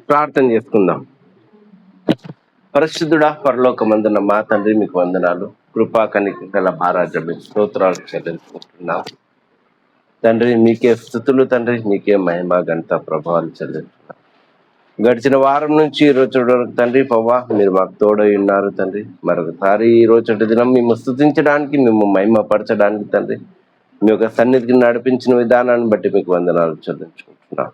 ప్రార్థన చేసుకుందాం. పరిశుద్ధుడా, పరలోకమందున్న మా తండ్రి, మీకు వందనాలు. కృపా కనిక గల మహారాజా, మీకు స్తోత్రాలు చెల్లించుకుంటున్నాం తండ్రి. మీకే స్తుతులు తండ్రి, మీకే మహిమ ఘనత ప్రభావాలు చెల్లించుకున్నాం. గడిచిన వారం నుంచి ఈ రోజు వరకు తండ్రి పవ్వా, మీరు మాకు తోడై ఉన్నారు తండ్రి. మరొకసారి ఈ రోజు దినం మేము స్తుతించడానికి, మేము మహిమ పరచడానికి తండ్రి, మీ యొక్క సన్నిధికి నడిపించిన విధానాన్ని బట్టి మీకు వందనాలు చెల్లించుకుంటున్నాం.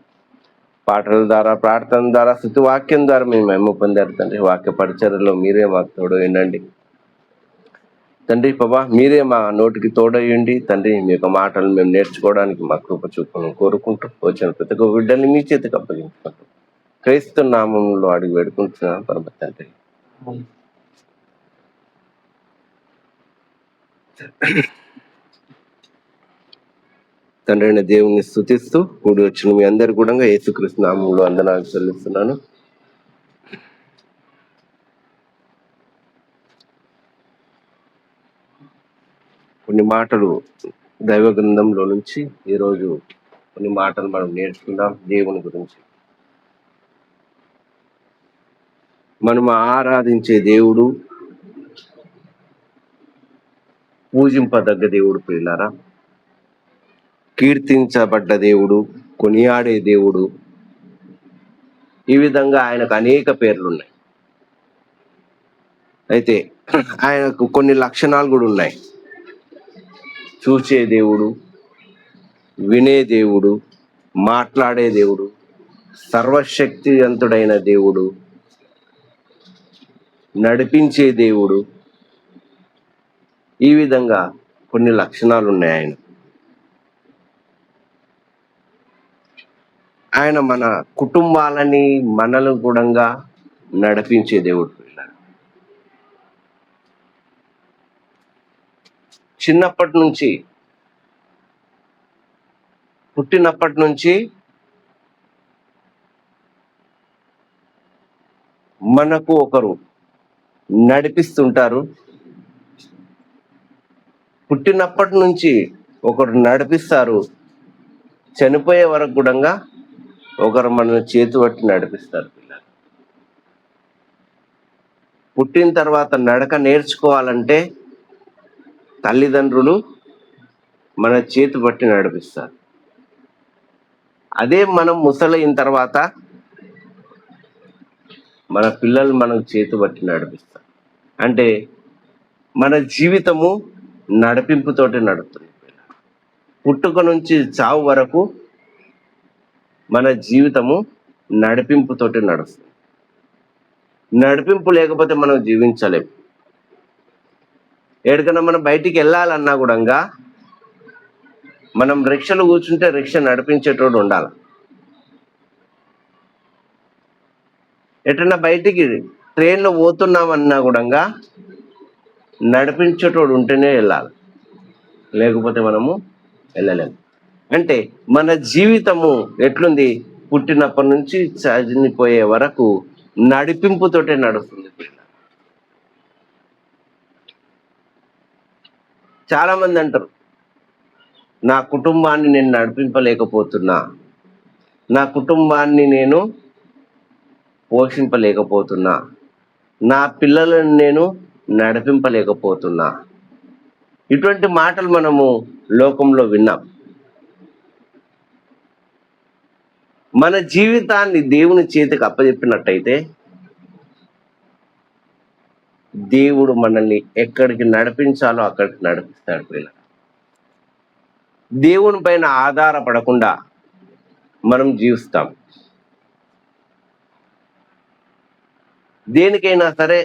పాటల ద్వారా, ప్రార్థన ద్వారా, స్తుతి వాక్యం ద్వారా మేము మహిమ పొందారు తండ్రి. వాక్య పరిచర్యలో మీరే మాకు తోడైండండి తండ్రి. ప్రభా, మీరే మా నోటికి తోడయ్యండి తండ్రి. మీ యొక్క మాటలు మేము నేర్చుకోవడానికి మా కృప చూపును కోరుకుంటూ వచ్చిన ప్రతి ఒక్క బిడ్డని మీ చేతికి అప్పగించుకుంటూ క్రైస్తవ నామంలో అడిగి వేడుకుంటున్నాం పరమ తండ్రి. తండ్రి అయిన దేవుని స్తుతిస్తూ కూడి వచ్చిన మీ అందరు కూడా యేసుక్రీస్తు నామంలో వందనాలు చెల్లిస్తున్నాను. కొన్ని మాటలు దైవ గ్రంథంలో నుంచి ఈరోజు కొన్ని మాటలు మనం నేర్చుకుందాం. దేవుని గురించి, మనం ఆరాధించే దేవుడు పూజింపదగ్గ దేవుడు ప్రియులారా, కీర్తించబడ్డ దేవుడు, కొనియాడే దేవుడు. ఈ విధంగా ఆయనకు అనేక పేర్లు ఉన్నాయి. అయితే ఆయనకు కొన్ని లక్షణాలు కూడా ఉన్నాయి. చూసే దేవుడు, వినే దేవుడు, మాట్లాడే దేవుడు, సర్వశక్తివంతుడైన దేవుడు, నడిపించే దేవుడు. ఈ విధంగా కొన్ని లక్షణాలు ఉన్నాయి ఆయన. ఆయన మన కుటుంబాలని, మనలు కూడా నడిపించే దేవుడు. చిన్నప్పటి నుంచి, పుట్టినప్పటి నుంచి మనకు ఒకరు నడిపిస్తుంటారు. పుట్టినప్పటి నుంచి ఒకరు నడిపిస్తారు. చనిపోయే వరకు కూడా ఒకరు మన చేతి పట్టి నడిపిస్తారు. పుట్టిన తర్వాత నడక నేర్చుకోవాలంటే తల్లిదండ్రులు మన చేతి పట్టి నడిపిస్తారు. అదే మనం ముసలైన తర్వాత మన పిల్లలు మనకు చేతి పట్టి నడిపిస్తారు. అంటే మన జీవితము నడిపింపుతోటి నడుస్తుంది. పుట్టుక నుంచి చావు వరకు మన జీవితము నడిపింపుతోటి నడుస్తుంది. నడిపింపు లేకపోతే మనం జీవించలేము. ఎక్కడికైనా మనం బయటికి వెళ్ళాలన్నా కూడా మనం రిక్షలు కూర్చుంటే రిక్ష నడిపించేటోడు ఉండాలి. ఎటన్నా బయటికి ట్రైన్లో పోతున్నామన్నా కూడా నడిపించేటోడు ఉంటేనే వెళ్ళాలి, లేకపోతే మనము వెళ్ళలేము. అంటే మన జీవితము ఎట్లుంది? పుట్టినప్పటి నుంచి చనిపోయే వరకు నడిపింపుతోటే నడుస్తుంది. చాలా మంది అంటారు, నా కుటుంబాన్ని నేను నడిపింపలేకపోతున్నా, నా కుటుంబాన్ని నేను పోషింపలేకపోతున్నా, నా పిల్లలను నేను నడిపింపలేకపోతున్నా. ఇటువంటి మాటలు మనము లోకంలో విన్నాం. మన జీవితాన్ని దేవుని చేతికి అప్పచెప్పినట్టయితే దేవుడు మనల్ని ఎక్కడికి నడిపించాలో అక్కడికి నడిపిస్తాడు. పిల్లలు దేవుని పైన ఆధారపడకుండా మనం జీవిస్తాం. దేనికైనా సరే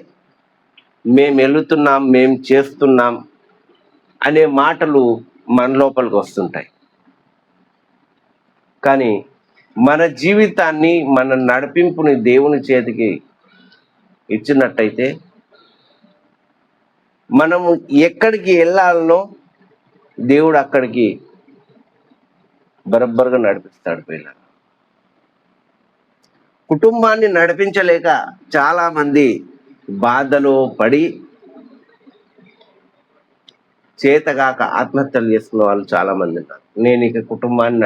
మేము వెళుతున్నాం, మేము చేస్తున్నాం అనే మాటలు మన లోపలికి వస్తుంటాయి. కానీ మన జీవితాన్ని, మన నడిపింపుని దేవుని చేతికి ఇచ్చినట్టయితే మనము ఎక్కడికి వెళ్ళాలనో దేవుడు అక్కడికి బరబ్బరుగా నడిపిస్తాడు. పిల్లలు కుటుంబాన్ని నడిపించలేక చాలా మంది బాధలో పడి చేతగాక ఆత్మహత్యలు చేసుకున్న వాళ్ళు చాలా మంది ఉన్నారు. నేను ఇక కుటుంబాన్ని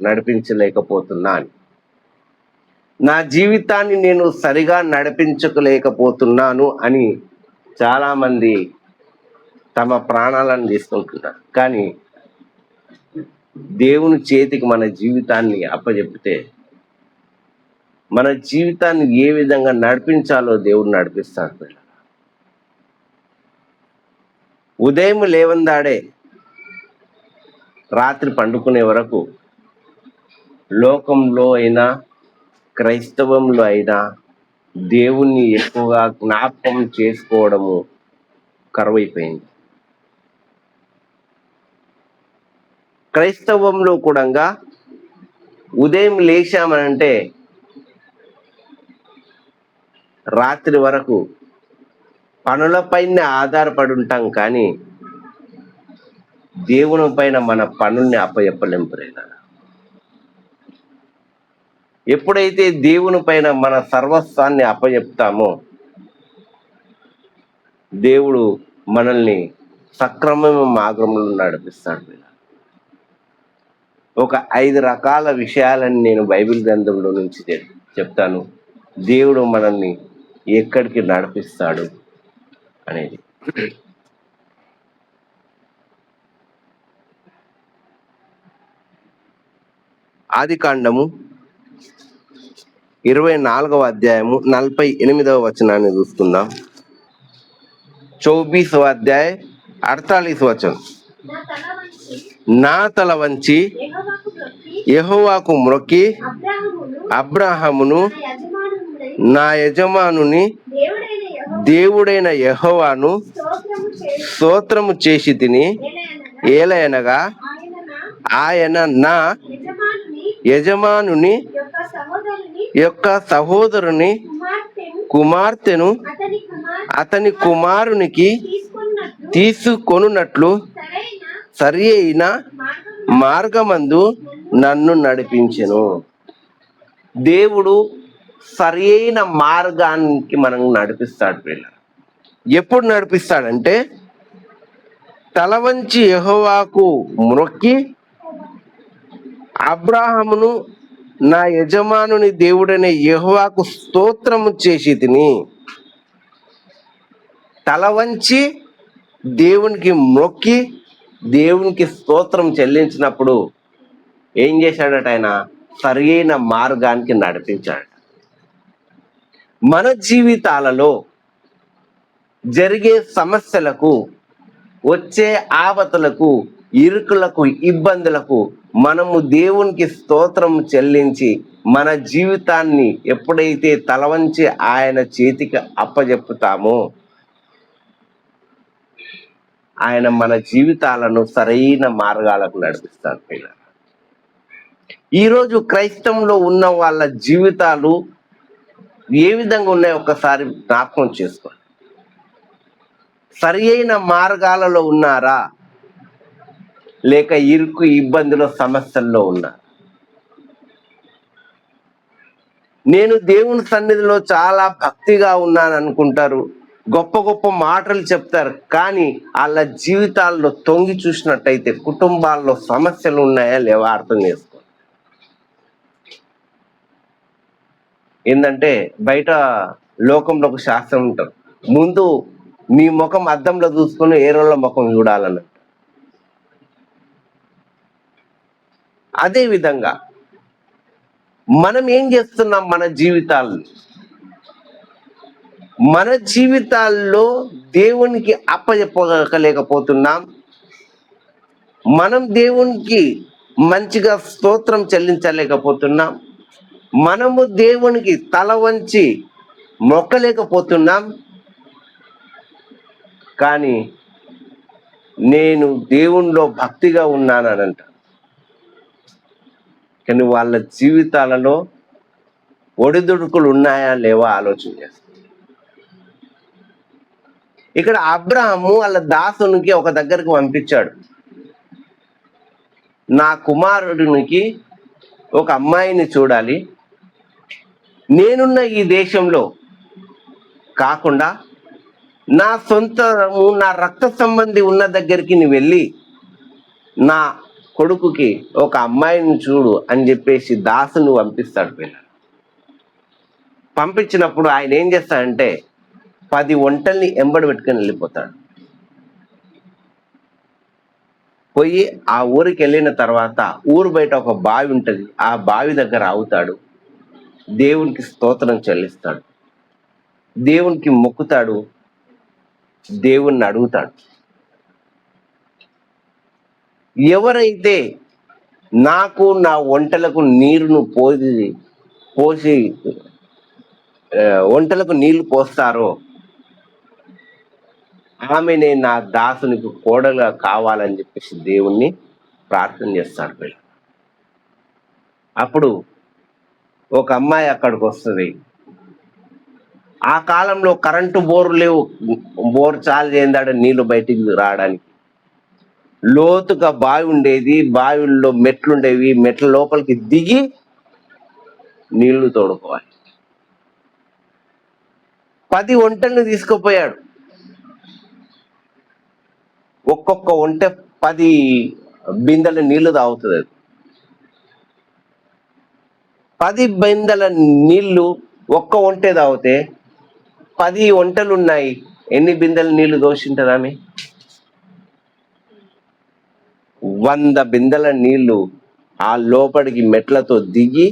నడిపించలేకపోతున్నా అని. నా జీవితాన్ని నేను సరిగా నడిపించలేకపోతున్నాను అని చాలామంది తమ ప్రాణాలను తీసుకుంటున్నారు. కానీ దేవుని చేతికి మన జీవితాన్ని అప్పచెప్తే మన జీవితాన్ని ఏ విధంగా నడిపించాలో దేవుడు నడిపిస్తాడు. ఉదయం లేవందాడే రాత్రి పండుకునే వరకు లోకంలో అయినా క్రైస్తవంలో అయినా దేవుణ్ణి ఎక్కువగా జ్ఞాపకం చేసుకోవడము కరువైపోయింది. క్రైస్తవంలో కూడా ఉదయం లేచామనంటే రాత్రి వరకు పనులపైన ఆధారపడి ఉంటాం, కానీ దేవుని పైన మన పనుల్ని అప్పచెప్పలేం ప్రేరణ. ఎప్పుడైతే దేవుని పైన మన సర్వస్వాన్ని అప్పచెప్తామో దేవుడు మనల్ని సక్రమమైన మార్గంలో నడిపిస్తాడు. ఒక 5 రకాల విషయాలని నేను బైబిల్ గ్రంథంలో నుంచి చెప్తాను, దేవుడు మనల్ని ఎక్కడికి నడిపిస్తాడు అనేది. ఆదికాండము 24వ అధ్యాయము 48వ వచనాన్ని చూసుకుందాం. 24 అధ్యాయ 48 వచనం. నా తల వంచి యెహోవాకు మ్రొక్కి అబ్రాహామును నా యజమానుని దేవుడైన యెహోవాను స్తోత్రము చేసి తిని, ఏలయనగా ఆయన నా యజమానుని యొక్క సహోదరుని కుమార్తెను అతని కుమారునికి తీసుకొనున్నట్లు సరి అయిన మార్గమందు నన్ను నడిపించెను. దేవుడు సరి అయిన మార్గానికి మనం నడిపిస్తాడు పిల్ల. ఎప్పుడు నడిపిస్తాడంటే తల వంచి యెహోవాకు మ్రొక్కి అబ్రాహామును నా యజమానుని దేవుడైన యెహోవాకు స్తోత్రము చేసి తిని. తల వంచి దేవునికి మ్రొక్కి దేవునికి స్తోత్రం చెల్లించినప్పుడు ఏం చేశాడట? ఆయన సరైన మార్గానికి నడిపించాడు. మన జీవితాలలో జరిగే సమస్యలకు, వచ్చే ఆపదలకు, ఇరుకులకు, ఇబ్బందులకు మనము దేవునికి స్తోత్రం చెల్లించి మన జీవితాన్ని ఎప్పుడైతే తలవంచి ఆయన చేతికి అప్పజెప్పుతామో ఆయన మన జీవితాలను సరైన మార్గాలకు నడిపిస్తాడు. పిల్లలు, ఈరోజు క్రైస్తవంలో ఉన్న వాళ్ళ జీవితాలు ఏ విధంగా ఉన్నాయో ఒక్కసారి జ్ఞాపకం చేసుకోండి. సరి అయిన మార్గాలలో ఉన్నారా, లేక ఇరుకు ఇబ్బందుల సమస్యల్లో ఉన్నారా? నేను దేవుని సన్నిధిలో చాలా భక్తిగా ఉన్నాను అనుకుంటారు, గొప్ప గొప్ప మాటలు చెప్తారు, కానీ వాళ్ళ జీవితాల్లో తొంగి చూసినట్టయితే కుటుంబాల్లో సమస్యలు ఉన్నాయా లేవా అర్థం చేసుకోండి. ఏంటంటే బయట లోకంలో ఒక శాస్త్రం ఉంటారు, ముందు మీ ముఖం అద్దంలో చూసుకొని ఏ రోజుల ముఖం చూడాలన్నట్టు. అదే విధంగా మనం ఏం చేస్తున్నాం? మన జీవితాల్లో దేవునికి అప్పచెప్పలేకపోతున్నాం. మనం దేవునికి మంచిగా స్తోత్రం చెల్లించలేకపోతున్నాం. మనము దేవునికి తల వంచి మొక్కలేకపోతున్నాం. కానీ నేను దేవునిలో భక్తిగా ఉన్నానంట, కానీ వాళ్ళ జీవితాలలో ఒడిదుడుకులు ఉన్నాయా లేవా ఆలోచన చేస్తాం. ఇక్కడ అబ్రాహాము వాళ్ళ దాసునికి ఒక దగ్గరకు పంపించాడు. నా కుమారుడికి ఒక అమ్మాయిని చూడాలి, నేనున్న ఈ దేశంలో కాకుండా నా సొంతము, నా రక్త సంబంధి ఉన్న దగ్గరికి నువ్వు వెళ్ళి నా కొడుకుకి ఒక అమ్మాయిని చూడు అని చెప్పేసి దాసును పంపిస్తాడు పిల్లలు. పంపించినప్పుడు ఆయన ఏం చేస్తాడంటే 10 ఒంటల్ని ఎంబడి పెట్టుకొని వెళ్ళిపోతాడు. పోయి ఆ ఊరికి వెళ్ళిన తర్వాత ఊరు బయట ఒక బావి ఉంటుంది, ఆ బావి దగ్గర ఆగుతాడు, దేవునికి స్తోత్రం చెల్లిస్తాడు, దేవునికి మొక్కుతాడు, దేవుణ్ణి అడుగుతాడు. ఎవరైతే నాకు నా ఒంటలకు నీరును పోసి ఒంటలకు నీళ్లు పోస్తారో ఆమెనే నా దాసునికి కోడలుగా కావాలని చెప్పేసి దేవుణ్ణి ప్రార్థన చేస్తాడు వీళ్ళు. అప్పుడు ఒక అమ్మాయి అక్కడికి వస్తుంది. ఆ కాలంలో కరెంటు బోర్లు లేవు, బోర్ చాలు చేయందాడు నీళ్లు బయటికి రావడానికి. లోతుగా బావి ఉండేది, బావిల్లో మెట్లుండేవి, మెట్ల లోపలికి దిగి నీళ్లు తోడుకోవాలి. 10 ఒంటెలను తీసుకుపోయాడు. ఒక్కొక్క ఒంటె 10 బిందెల నీళ్లు తాగుతుంది. 10 బిందెల నీళ్లు ఒక్క ఒంటె తాగితే 10 ఒంటెలు ఉన్నాయి, ఎన్ని బిందెల నీళ్లు దోషింటది ఆమె? 100 బిందెల నీళ్లు ఆ లోపలికి మెట్లతో దిగి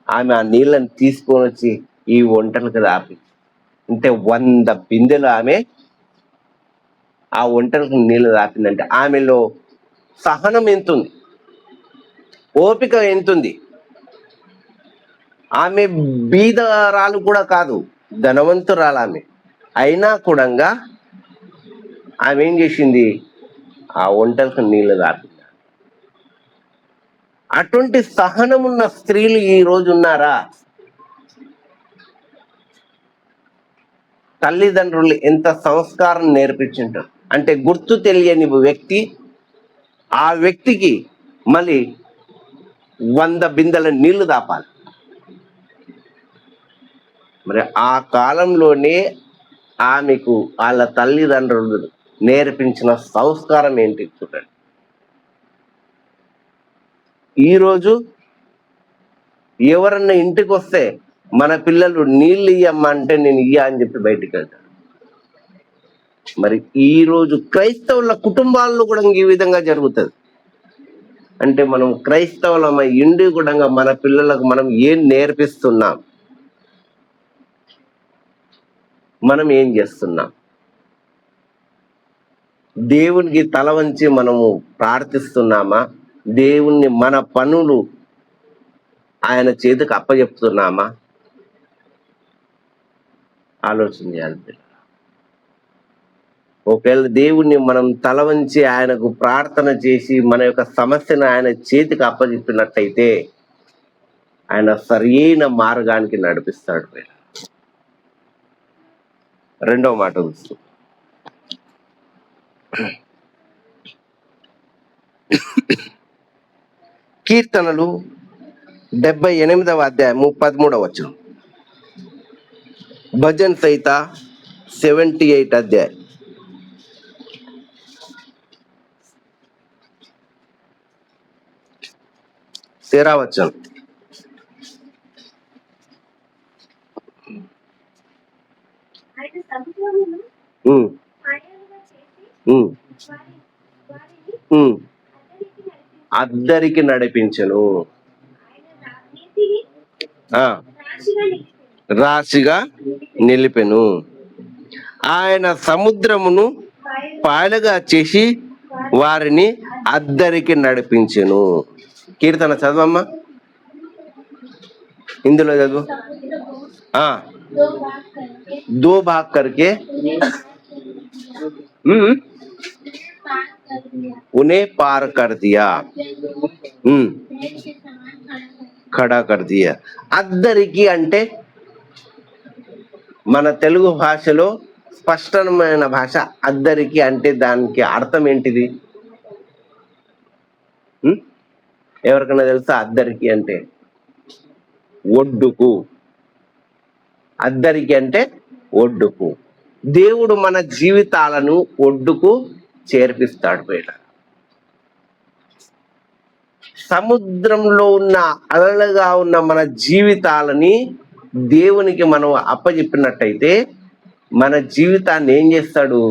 ఆమె ఆ నీళ్ళని తీసుకొని వచ్చి ఈ ఒంటెలకు రాపి, అంటే 100 బిందెలు ఆమె ఆ ఒంటెలకు నీళ్లు రాపిందంటే ఆమెలో సహనం ఎంతుంది, ఓపిక ఎంతుంది. ఆమె బీదరాలు కూడా కాదు, ధనవంతురాలు ఆమె. అయినా కూడా ఆమె ఏం చేసింది? ఆ ఒంటెలకు నీళ్లు రాపింది. అటువంటి సహనమున్న స్త్రీలు ఈ రోజు ఉన్నారా? తల్లిదండ్రులు ఎంత సంస్కారం నేర్పించుంటారు అంటే గుర్తు తెలియని వ్యక్తి ఆ వ్యక్తికి మళ్ళీ 100 బిందెల నీళ్లు దాపాలి. మరి ఆ కాలంలోనే ఆమెకు వాళ్ళ తల్లిదండ్రులు నేర్పించిన సంస్కారం ఏంటి చూడండి. ఈరోజు ఎవరన్నా ఇంటికి వస్తే మన పిల్లలు నీళ్ళు ఇయ్యమ్మా అంటే నేను ఇయ్యా అని చెప్పి బయటికి వెళ్తాను. మరి ఈరోజు క్రైస్తవుల కుటుంబాల్లో కూడా ఈ విధంగా జరుగుతుంది. అంటే మనం క్రైస్తవులమై ఇండి కూడా మన పిల్లలకు మనం ఏం నేర్పిస్తున్నాం, మనం ఏం చేస్తున్నాం? దేవునికి తల వంచి మనము ప్రార్థిస్తున్నామా? దేవుణ్ణి మన పనులు ఆయన చేతికి అప్పచెప్తున్నామా? ఆలోచన చేయాలి పిల్లలు. ఒకవేళ దేవుణ్ణి మనం తల వంచి ఆయనకు ప్రార్థన చేసి మన యొక్క సమస్యను ఆయన చేతికి అప్పచెప్పినట్టయితే ఆయన సరైన మార్గానికి నడిపిస్తాడు. రెండవ మాట చూస్తూ కీర్తనలు 78వ అధ్యాయము 13వ వచనం, భజన్ సహిత 78 అధ్యాయం 13వ వచనం. అద్దరికి నడిపించను, రాశిగా నిలిపెను. ఆయన సముద్రమును పాయలుగా చేసి వారిని అద్దరికి నడిపించెను. కీర్తన చదవమ్మా, ఇందులో చదువు. दो भाग करके उन्हें पार कर दिया, ఖడా కర్ దియా. అద్దరికి అంటే మన తెలుగు భాషలో స్పష్టమైన భాష. అద్దరికి అంటే దానికి అర్థం ఏంటిది? ఎవరికైనా తెలుసా? అద్దరికి అంటే ఒడ్డుకు. అద్దరికి అంటే ఒడ్డుకు. దేవుడు మన జీవితాలను ఒడ్డుకు చేర్పిస్తాడు. బయట సముద్రంలో ఉన్న అలలుగా ఉన్న మన జీవితాలని దేవునికి మనం అప్పచెప్పినట్టయితే మన జీవితాన్ని ఏం చేస్తాడు?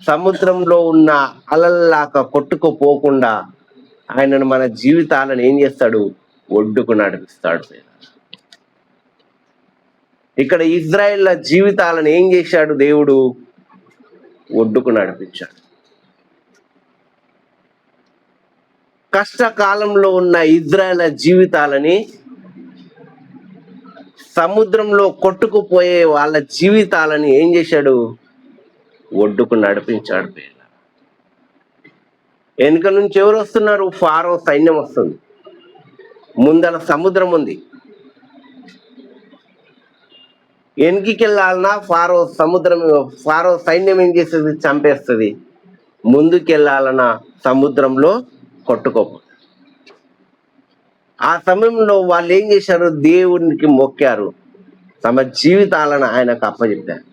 సముద్రంలో ఉన్న అలల్లాగా కొట్టుకుపోకుండా ఆయనను మన జీవితాలను ఏం చేస్తాడు? ఒడ్డుకు నడిపిస్తాడు. ఇక్కడ ఇజ్రాయేళ్ల జీవితాలను ఏం చేశాడు దేవుడు? ఒడ్డుకు నడిపించాడు. కష్టకాలంలో ఉన్న ఇజ్రాయేళ్ల జీవితాలని సముద్రంలో కొట్టుకుపోయే వాళ్ళ జీవితాలని ఏం చేశాడు? ఒడ్డుకు నడిపించాడు. వెనుక నుంచి ఎవరు వస్తున్నారు? ఫారో సైన్యం వస్తుంది. ముందర సముద్రం ఉంది. వెనక్కి వెళ్ళాలన్నా ఫారో సైన్యం ఏం చేస్తుంది? చంపేస్తుంది. ముందుకెళ్ళాలన్నా సముద్రంలో కొట్టుకోపో. ఆ సమయంలో వాళ్ళు ఏం చేశారు? దేవునికి మొక్కారు, తమ జీవితాలను ఆయనకు అప్పచెప్పారు.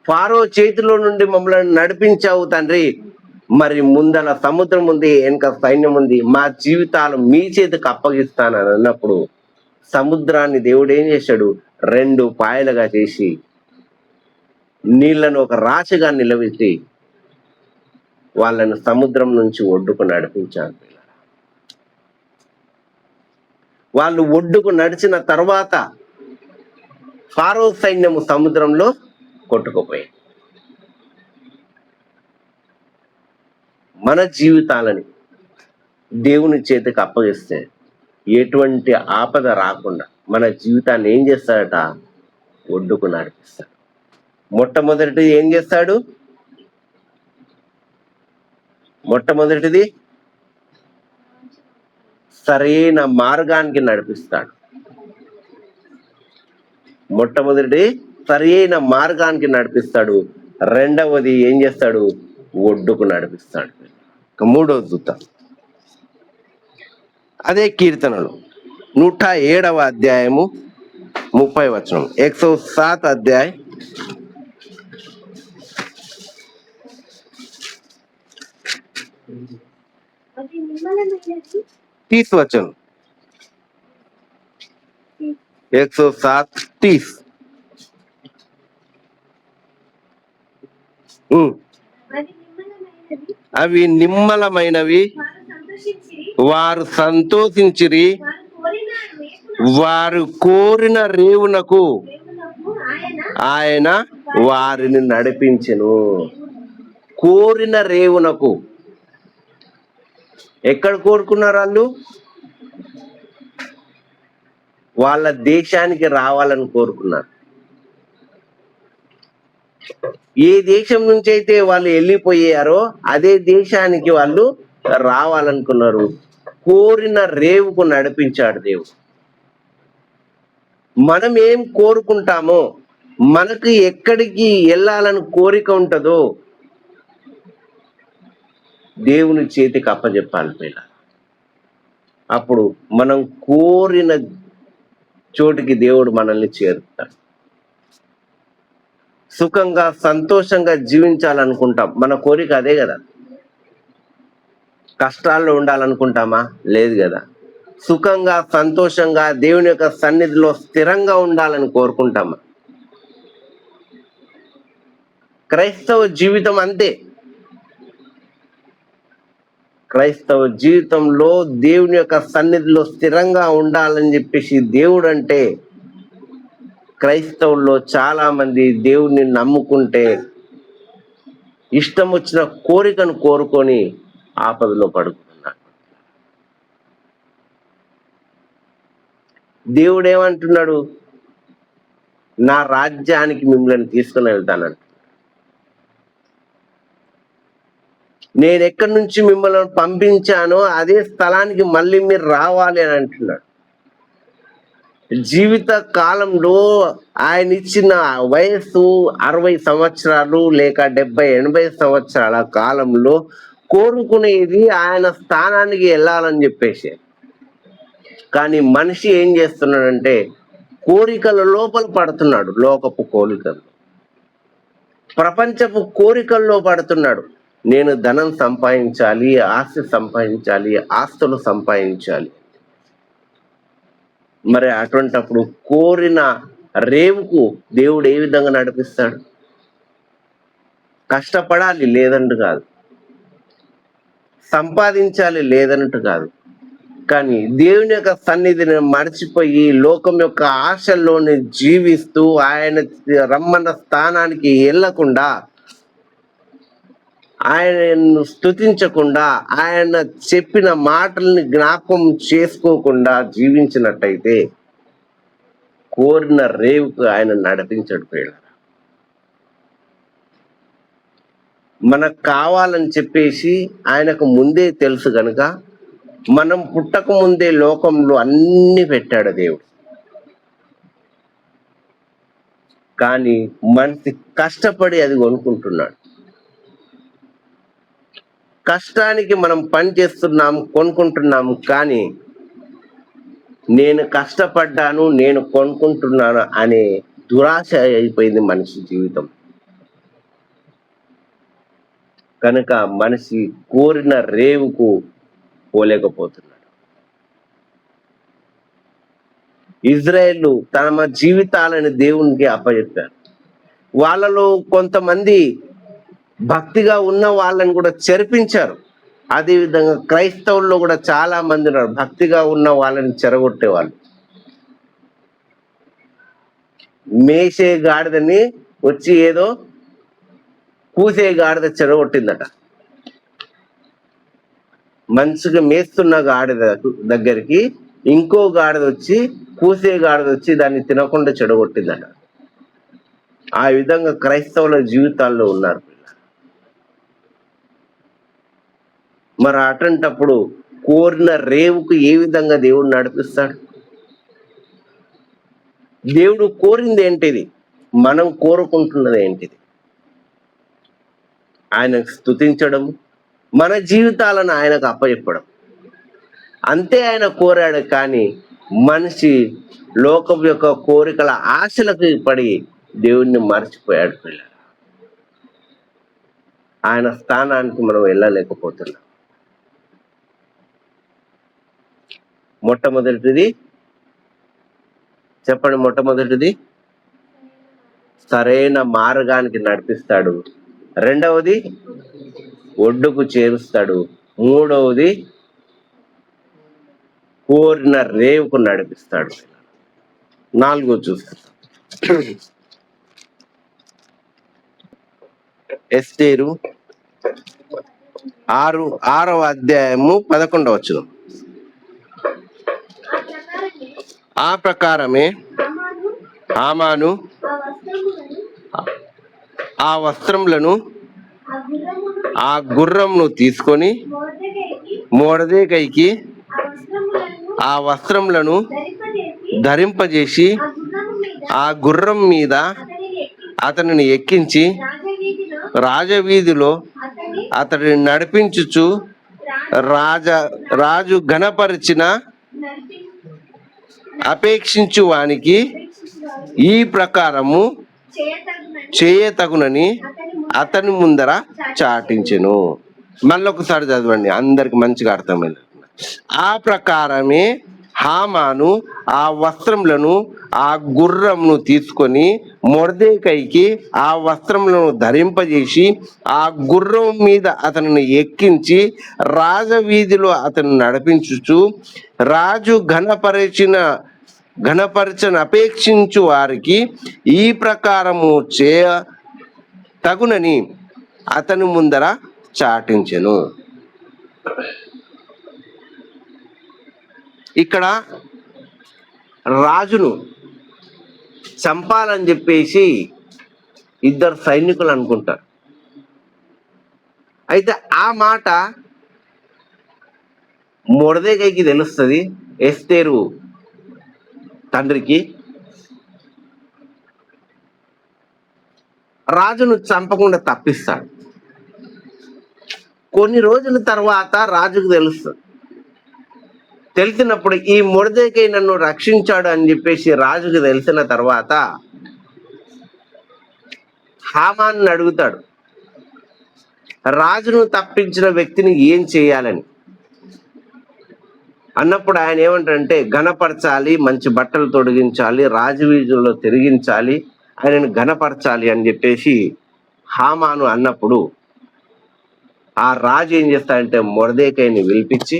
ఫారో చేతిలో నుండి మమ్మల్ని నడిపించావు తండ్రి, మరి ముందల సముద్రం ఉంది, వెనక సైన్యం ఉంది, మా జీవితాలు మీ చేతికి అప్పగిస్తానని అన్నప్పుడు సముద్రాన్ని దేవుడు ఏం చేశాడు? 2 పాయలుగా చేసి నీళ్లను ఒక రాశిగా నిలబెట్టి వాళ్ళను సముద్రం నుంచి ఒడ్డుకు నడిపించారు. వాళ్ళు ఒడ్డుకు నడిచిన తర్వాత ఫారో సైన్యము సముద్రంలో కొట్టుకుపోయి. మన జీవితాలని దేవుని చేతికి అప్పగిస్తే ఎటువంటి ఆపద రాకుండా మన జీవితాన్ని ఏం చేస్తాడట? ఒడ్డుకు నడిపిస్తాడు. మొట్టమొదటిది ఏం చేస్తాడు? మొట్టమొదటిది సరైన మార్గానికి నడిపిస్తాడు. మొట్టమొదటి సరైన మార్గానికి నడిపిస్తాడు. రెండవది ఏం చేస్తాడు? ఒడ్డుకు నడిపిస్తాడు. మూడవ దూత అదే కీర్తనలు 107వ అధ్యాయము 30వ వచనం. 107 అధ్యాయ 30 वचन 107:30 అవి నిమ్మలమైనవి, వారు సంతోషించిరి, వారు కోరిన రేవునకు ఆయన వారిని నడిపించెను. కోరిన రేవునకు. ఎక్కడ కోరుకున్నారు వాళ్ళు? వాళ్ళ దేశానికి రావాలని కోరుకున్నారు. ఏ దేశం నుంచి అయితే వాళ్ళు వెళ్ళిపోయారో అదే దేశానికి వాళ్ళు రావాలనుకున్నారు. కోరిన రేవుకు నడిపించాడు దేవుడు. మనం ఏం కోరుకుంటామో, మనకు ఎక్కడికి వెళ్ళాలని కోరిక ఉంటుందో దేవుని చేతికి అప్పచెప్పాలి పిల్ల. అప్పుడు మనం కోరిన చోటికి దేవుడు మనల్ని చేరుతాడు. సుఖంగా సంతోషంగా జీవించాలనుకుంటాం, మన కోరిక అదే కదా. కష్టాల్లో ఉండాలనుకుంటామా? లేదు కదా. సుఖంగా సంతోషంగా దేవుని యొక్క సన్నిధిలో స్థిరంగా ఉండాలని కోరుకుంటామా? క్రైస్తవ జీవితం అంతే. క్రైస్తవ జీవితంలో దేవుని యొక్క సన్నిధిలో స్థిరంగా ఉండాలని చెప్పేసి దేవుడు అంటే, క్రైస్తవుల్లో చాలా మంది దేవుణ్ణి నమ్ముకుంటే ఇష్టం వచ్చిన కోరికను కోరుకొని ఆపదలో పడుతున్నారు. దేవుడు ఏమంటున్నాడు? నా రాజ్యానికి మిమ్మల్ని తీసుకుని వెళ్తానంట. నేను ఎక్కడి నుంచి మిమ్మల్ని పంపించానో అదే స్థలానికి మళ్ళీ మీరు రావాలి అని అంటున్నాడు. జీవిత కాలంలో ఆయన ఇచ్చిన వయస్సు 60 సంవత్సరాలు లేక 70-80 సంవత్సరాల కాలంలో కోరుకునేది ఆయన స్థానానికి వెళ్ళాలని చెప్పేసి. కానీ మనిషి ఏం చేస్తున్నాడంటే కోరికల లోపల పడుతున్నాడు. లోకపు కోరికలు, ప్రపంచపు కోరికల్లో పడుతున్నాడు. నేను ధనం సంపాదించాలి, ఆస్తి సంపాదించాలి, ఆస్తులు సంపాదించాలి. మరి అటువంటప్పుడు కోరిన రేవుకు దేవుడు ఏ విధంగా నడిపిస్తాడు? కష్టపడాలి లేదంటూ కాదు, సంపాదించాలి లేదన్నట్టు కాదు, కానీ దేవుని యొక్క సన్నిధిని మర్చిపోయి లోకం యొక్క ఆశల్లోని జీవిస్తూ ఆయన రమ్మన్న స్థానానికి వెళ్ళకుండా, ఆయనను స్తుతించకుండా, ఆయన చెప్పిన మాటల్ని జ్ఞాపకం చేసుకోకుండా జీవించినట్టయితే కోరిన రేవుకు ఆయన నడిపించడు. మనకు కావాలని చెప్పేసి ఆయనకు ముందే తెలుసు కనుక మనం పుట్టక ముందే లోకంలో అన్ని పెట్టాడు దేవుడు. కానీ మనిషి కష్టపడి అది కొనుక్కుంటున్నాడు. కష్టానికి మనం పని చేస్తున్నాము, కొనుక్కుంటున్నాము, కానీ నేను కష్టపడ్డాను, నేను కొనుక్కుంటున్నాను అనే దురాశ అయిపోయింది మనిషి జీవితం. కనుక మనిషి కోరిన రేవుకు పోలేకపోతున్నాడు. ఇజ్రాయేలు తమ జీవితాలను దేవునికి అప్పచెప్పారు. వాళ్ళలో కొంతమంది భక్తిగా ఉన్న వాళ్ళని కూడా చెరిపించారు. అదేవిధంగా క్రైస్తవుల్లో కూడా చాలా మంది ఉన్నారు భక్తిగా ఉన్న వాళ్ళని చెరగొట్టేవాళ్ళు. మేసే గాడిదని వచ్చి ఏదో కూసే గాడిద చెరగొట్టిందట. మంచిగా మేస్తున్న గాడిద దగ్గరికి ఇంకో గాడిద వచ్చి, కూసే గాడిద వచ్చి దాన్ని తినకుండా చెడగొట్టిందట. ఆ విధంగా క్రైస్తవుల జీవితాల్లో ఉన్నారు. మరి అటువంటప్పుడు కోరిన రేవుకు ఏ విధంగా దేవుడు నడిపిస్తాడు? దేవుడు కోరింది ఏంటిది? మనం కోరుకుంటున్నది ఏంటిది? ఆయనకు స్తుతించడం, మన జీవితాలను ఆయనకు అప్పచెప్పడం, అంతే ఆయన కోరాడు. కానీ మనిషి లోకం యొక్క కోరికల ఆశలకు పడి దేవుణ్ణి మర్చిపోయాడు. ఆయన స్థానానికి మనం వెళ్ళలేకపోతున్నాం. మొట్టమొదటిది చెప్పండి. మొట్టమొదటిది సరైన మార్గానికి నడిపిస్తాడు. రెండవది ఒడ్డుకు చేరుస్తాడు. మూడవది కోరిన రేవుకు నడిపిస్తాడు. నాలుగో చూస్తాడు. ఎస్తేరు 6వ అధ్యాయము 11వ వచనం. ఆ ప్రకారమే హామాను ఆ వస్త్రములను ఆ గుర్రంను తీసుకొని మొర్దెకైకి ఆ వస్త్రములను ధరింపజేసి ఆ గుర్రం మీద అతనిని ఎక్కించి రాజవీధిలో అతడిని నడిపించుచు రాజు ఘనపరిచిన అపేక్షించు వానికి ఈ ప్రకారము చేయతగునని అతని ముందర చాటించెను. మళ్ళొకసారి చదవండి, అందరికి మంచిగా అర్థమైంది. ఆ ప్రకారమే హామాను ఆ వస్త్రములను ఆ గుర్రంను తీసుకొని మొర్దెకైకి ఆ వస్త్రములను ధరింపజేసి ఆ గుర్రం మీద అతనిని ఎక్కించి రాజవీధిలో అతను నడిపించుచు రాజు ఘనపరచని అపేక్షించు వారికి ఈ ప్రకారము చేయ తగునని అతని ముందర చాటించెను. ఇక్కడ రాజును చంపాలని చెప్పేసి ఇద్దరు సైనికులు అనుకుంటారు. అయితే ఆ మాట మొర్దెకైకి తెలుస్తుంది, ఎస్తేరు తండ్రికి. రాజును చంపకుండా తప్పిస్తాడు. కొన్ని రోజుల తర్వాత రాజుకు తెలుస్తుంది. తెలిసినప్పుడు ఈ మొర్దెకై నన్ను రక్షించాడు అని చెప్పేసి రాజుకు తెలిసిన తర్వాత హామాను అడుగుతాడు, రాజును తప్పించిన వ్యక్తిని ఏం చేయాలని. అన్నప్పుడు ఆయన ఏమంటారంటే ఘనపరచాలి, మంచి బట్టలు తొడిగించాలి, రాజవీధుల్లో తిరిగించాలి, ఆయనను ఘనపరచాలి అని చెప్పేసి హామాను అన్నప్పుడు ఆ రాజు ఏం చేస్తాడంటే మొర్దెకైని పిలిపించి,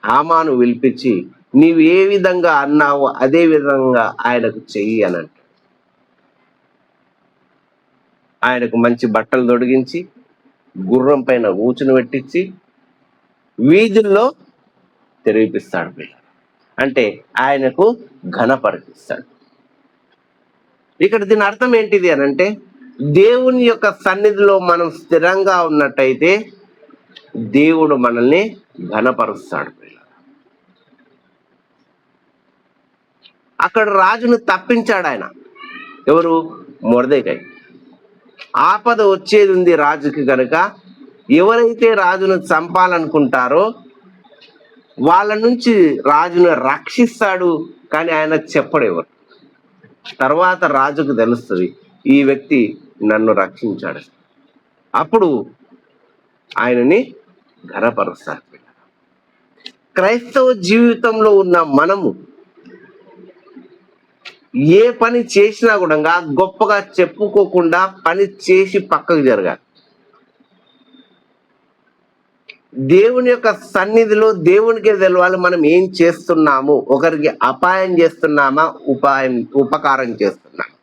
హామాను పిలిపించి, నీవు ఏ విధంగా అన్నావో అదే విధంగా ఆయనకు చెయ్యి అని అంటాడు. ఆయనకు మంచి బట్టలు తొడిగించి, గుర్రం పైన ఊచును పెట్టించి, వీధుల్లో తిరిగిపిస్తాడు పిల్లలు. అంటే ఆయనకు ఘనపరిపిస్తాడు. ఇక్కడ దీని అర్థం ఏంటిది అని అంటే, దేవుని యొక్క సన్నిధిలో మనం స్థిరంగా ఉన్నట్టయితే దేవుడు మనల్ని ఘనపరుస్తాడు. అక్కడ రాజును తప్పించాడు ఆయన. ఎవరు? మొర్దెకై. ఆపద వచ్చేది ఉంది రాజుకి కనుక ఎవరైతే రాజును చంపాలనుకుంటారో వాళ్ళ నుంచి రాజును రక్షిస్తాడు, కానీ ఆయన చెప్పడు ఎవరు. తర్వాత రాజుకు తెలుస్తుంది ఈ వ్యక్తి నన్ను రక్షించాడు. అప్పుడు ఆయనని ఘనపరుస్తాడు. క్రైస్తవ జీవితంలో ఉన్న మనము ఏ పని చేసినా కూడా గొప్పగా చెప్పుకోకుండా పని చేసి పక్కకు జరగాలి. దేవుని యొక్క సన్నిధిలో దేవునికే తెలవాలి మనం ఏం చేస్తున్నాము. ఒకరికి అపాయం చేస్తున్నామా, ఉపకారం చేస్తున్నామా?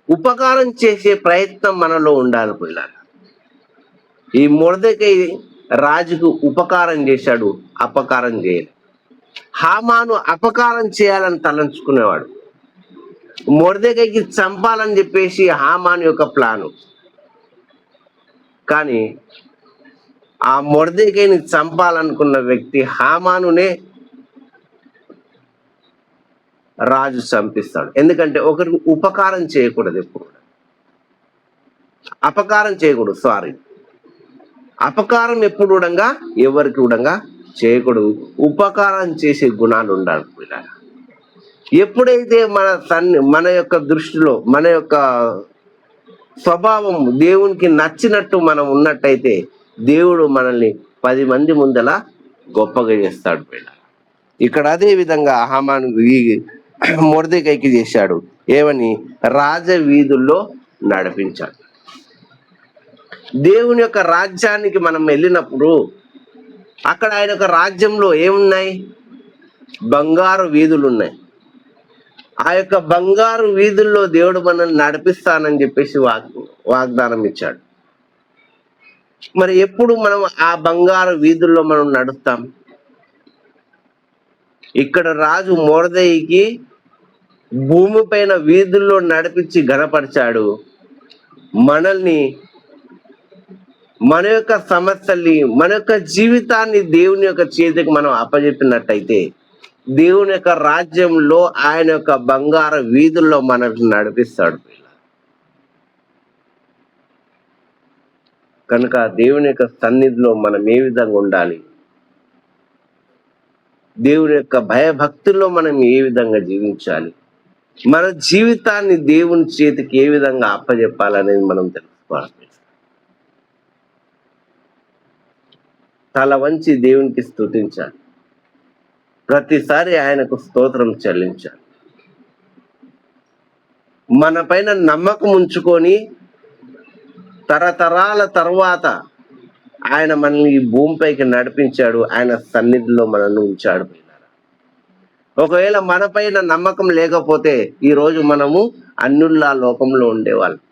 ఉపకారం చేసే ప్రయత్నం మనలో ఉండాలి పిల్లలు. ఈ మొర్దెకై రాజుకు ఉపకారం చేశాడు, అపకారం చేయలేదు. హామాను అపకారం చేయాలని తలంచుకునేవాడు. మొర్దెకైకి చంపాలని చెప్పేసి హామాను యొక్క ప్లాను. కానీ ఆ మొర్దెకైని చంపాలనుకున్న వ్యక్తి హామానునే రాజు చంపిస్తాడు. ఎందుకంటే ఒకరికి ఉపకారం చేయకూడదు, ఎప్పుడు అపకారం చేయకూడదు. అపకారం ఎప్పుడు కూడా ఎవరికి కూడా చేయకూడదు. ఉపకారం చేసే గుణాలు ఉండాలి పిల్లలు. ఎప్పుడైతే మన యొక్క దృష్టిలో మన యొక్క స్వభావం దేవునికి నచ్చినట్టు మనం ఉన్నట్టయితే దేవుడు మనల్ని 10 మంది ముందల గొప్పగా చేస్తాడు పిల్లలు. ఇక్కడ అదే విధంగా హామాను మొర్దెకైకి చేశాడు. ఏమని? రాజ వీధుల్లో నడిపించాడు. దేవుని యొక్క రాజ్యానికి మనం వెళ్ళినప్పుడు అక్కడ ఆయన యొక్క రాజ్యంలో ఏమున్నాయి? బంగారు వీధులు ఉన్నాయి. ఆ యొక్క బంగారు వీధుల్లో దేవుడు మనల్ని నడిపిస్తానని చెప్పేసి వాగ్దానం ఇచ్చాడు. మరి ఎప్పుడు మనం ఆ బంగారు వీధుల్లో మనం నడుస్తాం? ఇక్కడ రాజు మొర్దెకైకి భూమి పైన వీధుల్లో నడిపించి ఘనపరిచాడు. మనల్ని, మన యొక్క సమస్యల్ని, మన యొక్క జీవితాన్ని దేవుని యొక్క చేతికి మనం అప్పజెప్పినట్టయితే దేవుని యొక్క రాజ్యంలో ఆయన యొక్క బంగారు వీధుల్లో మనల్ని నడిపిస్తాడు. కనుక దేవుని యొక్క సన్నిధిలో మనం ఏ విధంగా ఉండాలి, దేవుని యొక్క భయభక్తుల్లో మనం ఏ విధంగా జీవించాలి, మన జీవితాన్ని దేవుని చేతికి ఏ విధంగా అప్పజెప్పాలనేది మనం తెలుసుకోవాలి. తల వంచి దేవునికి స్తుతించాలి. ప్రతిసారి ఆయనకు స్తోత్రం చెల్లించాలి. మన పైన నమ్మకం ఉంచుకొని తరతరాల తర్వాత ఆయన మనల్ని ఈ భూమిపైకి నడిపించాడు. ఆయన సన్నిధిలో మనల్ని ఉంచాడు. ఒకవేళ మన పైన నమ్మకం లేకపోతే ఈ రోజు మనము అన్యుల్లా లోకంలో ఉండేవాళ్ళం.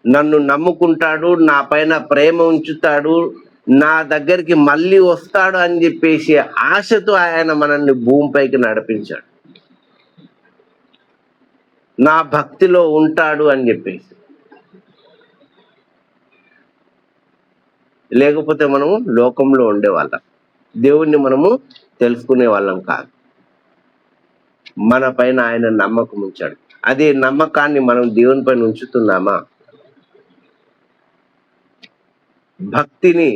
నన్ను నమ్ముకుంటాడు, నా పైన ప్రేమ ఉంచుతాడు, నా దగ్గరికి మళ్ళీ వస్తాడు అని చెప్పేసి ఆశతో ఆయన మనల్ని భూమిపైకి నడిపించాడు. నా భక్తిలో ఉంటాడు అని చెప్పేసి. లేకపోతే మనము లోకంలో ఉండేవాళ్ళం, దేవుణ్ణి మనము తెలుసుకునే వాళ్ళం కాదు. మన పైన ఆయన నమ్మకం ఉంచాడు. అదే నమ్మకాన్ని మనం దేవుని పైన ఉంచుతున్నామా? భక్తిని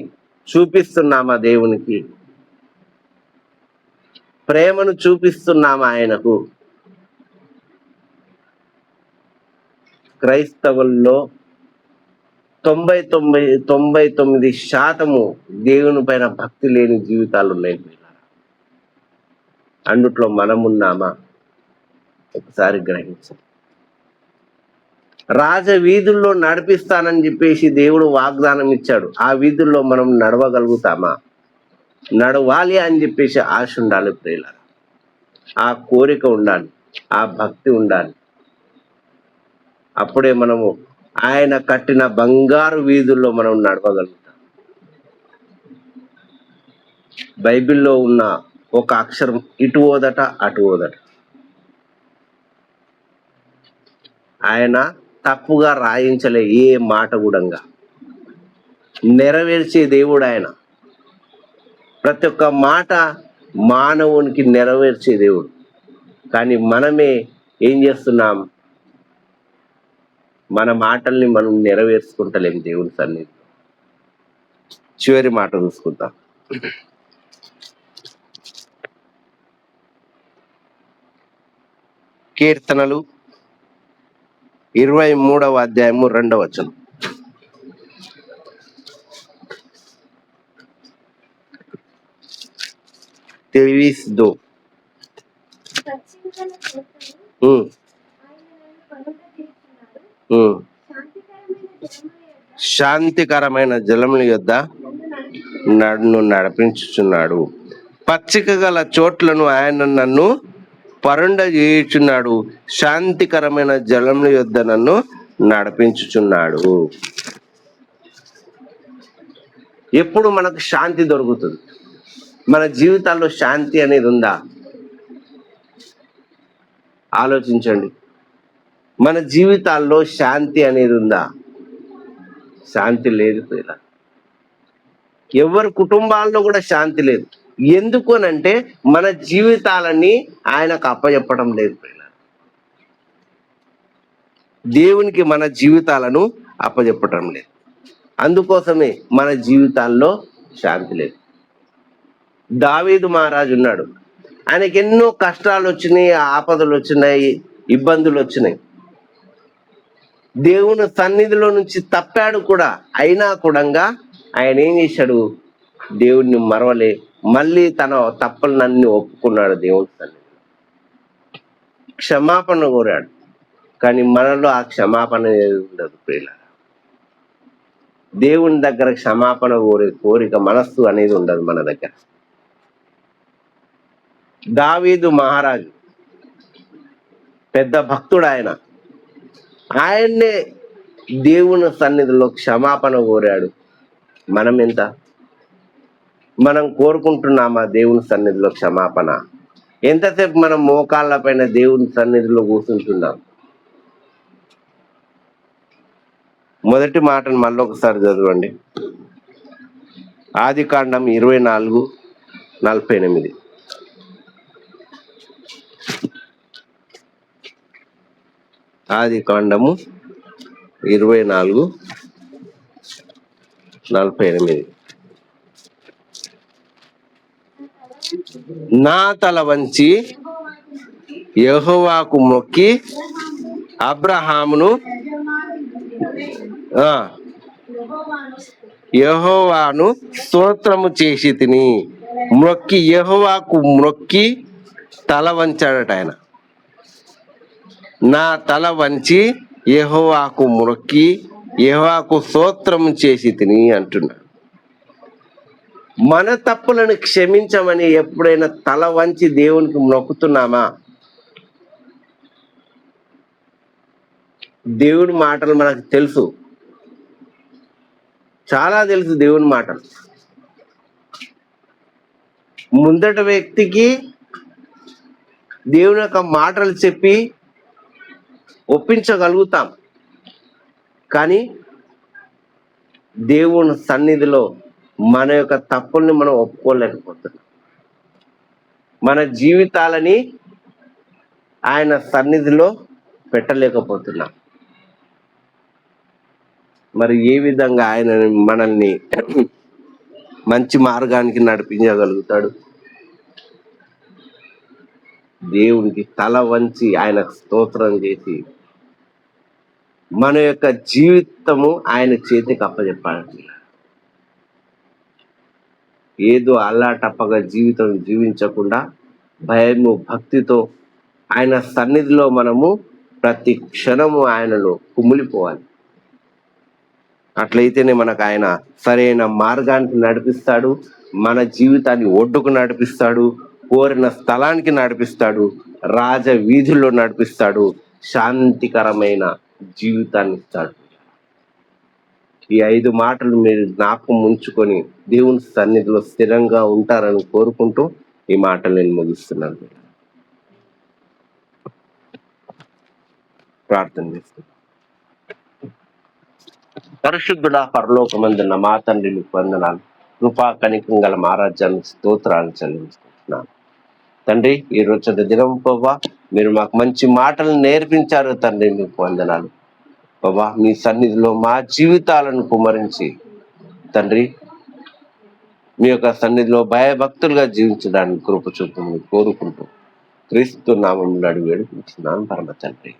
చూపిస్తున్నామా? దేవునికి ప్రేమను చూపిస్తున్నామా ఆయనకు? క్రైస్తవుల్లో 99% దేవుని పైన భక్తి లేని జీవితాలు ఉన్నాయి. అందుట్లో మనమున్నామా? ఒకసారి గ్రహించండి. రాజ వీధుల్లో నడిపిస్తానని చెప్పేసి దేవుడు వాగ్దానం ఇచ్చాడు. ఆ వీధుల్లో మనం నడవగలుగుతామా? నడవాలి అని చెప్పేసి ఆశ ఉండాలి ప్రియులారా. ఆ కోరిక ఉండాలి, ఆ భక్తి ఉండాలి. అప్పుడే మనము ఆయన కట్టిన బంగారు వీధుల్లో మనం నడవగలుగుతాం. బైబిల్లో ఉన్న ఒక అక్షరం ఇటు ఓదట అటు ఓదట. ఆయన తప్పుగా రాయించలే ఏ మాట కూడా. నెరవేర్చే దేవుడు ఆయన. ప్రతి ఒక్క మాట మానవునికి నెరవేర్చే దేవుడు. కానీ మనమే ఏం చేస్తున్నాం? మన మాటల్ని మనం నెరవేర్చుకుంటలేం దేవుని సన్నిధి. చివరి మాట చూసుకుందాం. కీర్తనలు 23వ అధ్యాయము 2వ వచనం. తెలివిస్దో శాంతికరమైన జలముల యొద్ద నన్ను నడిపించుచున్నాడు. పచ్చిక గల చోట్లను ఆయన నన్ను పరుండ చేయుచున్నాడు. శాంతికరమైన జలముల యొద్ద నన్ను నడిపించుచున్నాడు. ఎప్పుడు మనకు శాంతి దొరుకుతుంది? మన జీవితాల్లో శాంతి అనేది ఉందా? ఆలోచించండి. మన జీవితాల్లో శాంతి అనేది ఉందా? శాంతి లేదు పిల్ల. ఎవరి కుటుంబాల్లో కూడా శాంతి లేదు. ఎందుకు అనంటే మన జీవితాలని ఆయనకు అప్పచెప్పడం లేదు పిల్ల. దేవునికి మన జీవితాలను అప్పచెప్పటం లేదు. అందుకోసమే మన జీవితాల్లో శాంతి లేదు. దావీదు మహారాజు ఉన్నాడు. ఆయనకి ఎన్నో కష్టాలు వచ్చినాయి, ఆపదలు వచ్చినాయి, ఇబ్బందులు వచ్చినాయి. దేవుని సన్నిధిలో నుంచి తప్పాడు కూడా. అయినా కూడా ఆయన ఏం చేశాడు? దేవుడిని మరవలే. మళ్ళీ తన తప్పులన్నీ ఒప్పుకున్నాడు. దేవుని సన్నిధిలో క్షమాపణ కోరాడు. కానీ మనలో ఆ క్షమాపణ అనేది ఉండదు ప్రియుల. దేవుని దగ్గర క్షమాపణ కోరే కోరిక, మనస్సు అనేది ఉండదు మన దగ్గర. దావీదు మహారాజు పెద్ద భక్తుడు. ఆయన్నే దేవుని సన్నిధిలో క్షమాపణ కోరాడు. మనం ఎంత? మనం కోరుకుంటున్నామా దేవుని సన్నిధిలో క్షమాపణ? ఎంతసేపు మనం మోకాళ్ళ పైన దేవుని సన్నిధిలో కూర్చుంటున్నాం? మొదటి మాటను మళ్ళొకసారి చదవండి. ఆదికాండం 24:48. ఆదికాండము 24:48. నా తల వంచి యెహోవాకు మొక్కి అబ్రహామును యెహోవాను స్తోత్రము చేసి తిని. మొక్కి యెహోవాకు మొక్కి తల వంచాడట ఆయన. నా తల వంచి యెహోవాకు మొక్కి యెహోవాకు స్తోత్రము చేసి తిని అంటున్నాడు. మన తప్పులను క్షమించమని ఎప్పుడైనా తల వంచి దేవునికి మొక్కుతున్నామా? దేవుని మాటలు మనకు తెలుసు, చాలా తెలుసు దేవుని మాటలు. ముందటి వ్యక్తికి దేవుని యొక్క మాటలు చెప్పి ఒప్పించగలుగుతాం. కానీ దేవుని సన్నిధిలో మన యొక్క తప్పుల్ని మనం ఒప్పుకోలేకపోతున్నాం. మన జీవితాలని ఆయన సన్నిధిలో పెట్టలేకపోతున్నాం. మరి ఏ విధంగా ఆయన మనల్ని మంచి మార్గానికి నడిపించగలుగుతాడు? దేవునికి తల వంచి ఆయన స్తోత్రం చేసి మన యొక్క జీవితము ఆయన చేతికి అప్పచెప్పాలి. ఏదో అల్లాటప్పగా జీవితం జీవించకుండా భయము భక్తితో ఆయన సన్నిధిలో మనము ప్రతి క్షణము ఆయనలో కుమిలిపోవాలి. అట్లయితేనే మనకు ఆయన సరైన మార్గానికి నడిపిస్తాడు, మన జీవితాన్ని ఒడ్డుకు నడిపిస్తాడు, కోరిన స్థలానికి నడిపిస్తాడు, రాజ వీధుల్లో నడిపిస్తాడు, శాంతికరమైన జీవితాన్ని ఇస్తాడు. ఈ 5 మాటలు మీరు జ్ఞాపకం ఉంచుకొని దేవుని సన్నిధిలో స్థిరంగా ఉంటారని కోరుకుంటూ ఈ మాటలు నేను ముగిస్తున్నాను. ప్రార్థన చేస్తున్నాను. పరిశుద్ధుడా, పరలోకమందున్న మా తండ్రి మీకు వందనాలు. కృపా కనికరం గల మహారాజ్యానికి స్తోత్రాలు చెల్లించుకుంటున్నాను తండ్రి. ఈ రోజు దినం ప్రభా మీరు మాకు మంచి మాటలు నేర్పించారు తండ్రి, మీకు వందనాలు ప్రభా. మీ సన్నిధిలో మా జీవితాలను కుమరించి తండ్రి, మీ యొక్క సన్నిధిలో భయభక్తులుగా జీవించడానికి కృప చూపమని కోరుకుంటూ క్రీస్తు నామములో అడిగి వేడుకుంటున్నాను పరమ తండ్రి.